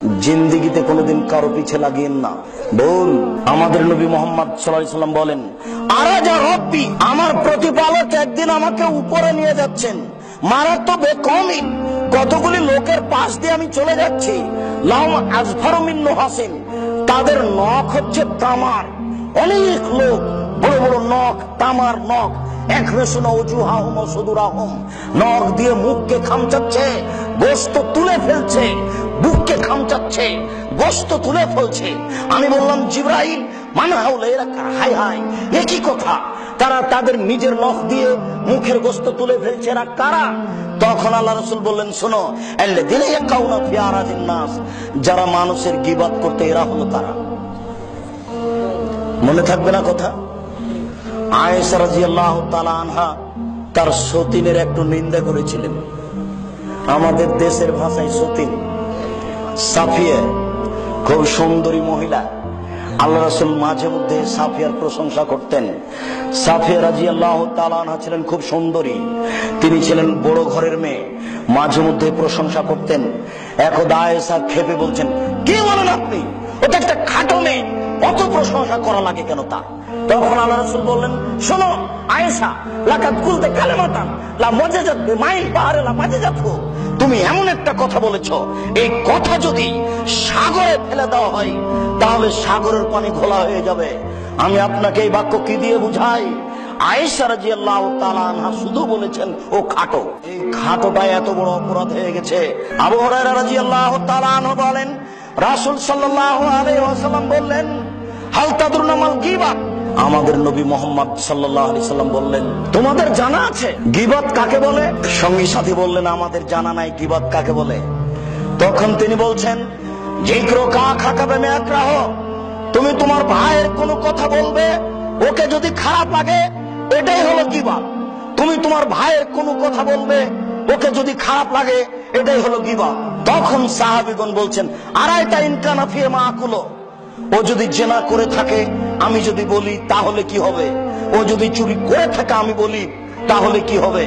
জিন্দিগিতে কোনোদিন কারো পিছে লাগিয়েন না। বল, আমাদের নবী মোহাম্মদ সাল্লাল্লাহু আলাইহি সাল্লাম বলেন, আরাজা রব্বি, আমার প্রতিপালক একদিন আমাকে উপরে নিয়ে যাচ্ছেন, মারার তো বেকমই, কতগুলি লোকের পাশ দিয়ে আমি চলে যাচ্ছি, লাহুম আজফারু মিন নুহাসিন, তাদের নখ হচ্ছে তামার, অনেক লোক বড় বড় নখ, তামার নখ, নখ দিয়ে মুখকে খামচাচ্ছে, গোশত তুলে ফেলছে, বুককে খামচাচ্ছে, গোশত তুলে ফেলছে। আমি বললাম, জিবরাইল, মানা হাউলা, এরা হাই হাই, এ কি কথা? তারা তাদের নিজের নখ দিয়ে মুখের গোশত তুলে ফেলছে, এরা কারা? তখন আল্লাহ রাসূল বললেন, শোনো, আল্লাযীনা ইয়াকাউনা ফি আরাদিন নাস, যারা মানুষের গীবত করতে, এরা হলো তারা। মনে থাকবে না কথা? আয়েশা রাদিয়াল্লাহু তাআলা আনহা তার সতীনের একটু নিন্দা করেছিলেন। আমাদের দেশের ভাষায় সতীন, সাফিয়া, খুব সুন্দরী মহিলা। আল্লাহ রাসূল মাঝে মধ্যে সাফিয়ার প্রশংসা করতেন। সাফিয়া রাদিয়াল্লাহু তাআলা আনহা ছিলেন খুব সুন্দরী, তিনি ছিলেন বড় ঘরের মেয়ে, মাঝে মধ্যে প্রশংসা করতেন। একদা আয়েশা খেপে বলছেন, কি বলেন আপনি? ওটা একটা খাটো মেয়ে, অত প্রশংসা করা লাগে কেন তার? তখন আল্লাহ রাসূল বললেন, শোনো আয়েশা, লাকাদ কুলতে কালেমাতান লা মুজাজাত বিমাইল বাহরে লা মুজাজাতহু, তুমি এমন একটা কথা বলেছো, এই কথা যদি সাগরে ফেলে দেওয়া হয় তাহলে সাগরের পানি ঘোলা হয়ে যাবে। আমি আপনাকে এই বাক্য কি দিয়ে বুঝাই? আয়েশা রাদিয়াল্লাহু তাআলা আনহা শুধু বলেছেন ও খাটো, এই খাটোটা এত বড় অপরাধ হয়ে গেছে। আবু হুরায়রা রাদিয়াল্লাহু তাআলা আনহু বলেন, রাসূল সাল্লাল্লাহু আলাইহি ওয়াসাল্লাম বললেন, হাল তাদরুনা মাল গীবাত, আমাদের নবী মোহাম্মদ সাল্লাল্লাহু আলাইহি সাল্লাম বললেন, তোমাদের জানা আছে গীবত কাকে বলে? সঙ্গী সাথী বললেন, আমাদের জানা নাই গীবত কাকে বলে। তখন তিনি বলছেন, যিকরু কাখাকা বিমাকরাহ, তুমি তোমার ভাইয়ের কোনো কথা বলবে, ওকে যদি খারাপ লাগে, এটাই হলো গীবত। তুমি তোমার ভাইয়ের কোনো কথা বলবে, ওকে যদি খারাপ লাগে, এটাই হলো গীবত। তখন সাহাবীগণ বলছেন, আরাইতা ইন কানা ফি মাআকুলো, ও যদি জেনা করে থাকে আমি যদি বলি তাহলে কি হবে? ও যদি চুরি করে থাকে আমি বলি তাহলে কি হবে?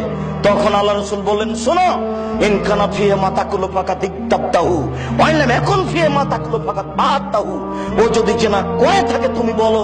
তখন আল্লাহ রাসূল বললেন, শোনো, ইন কানা ফি মাতাকুলু ফাকাত ইক্তাবতাহু ওয়া ইন লাম ইয়াকুন ফি মাতাকুলু ফাকাত বাতাহু, ও যদি জেনা করে থাকে তুমি বলো।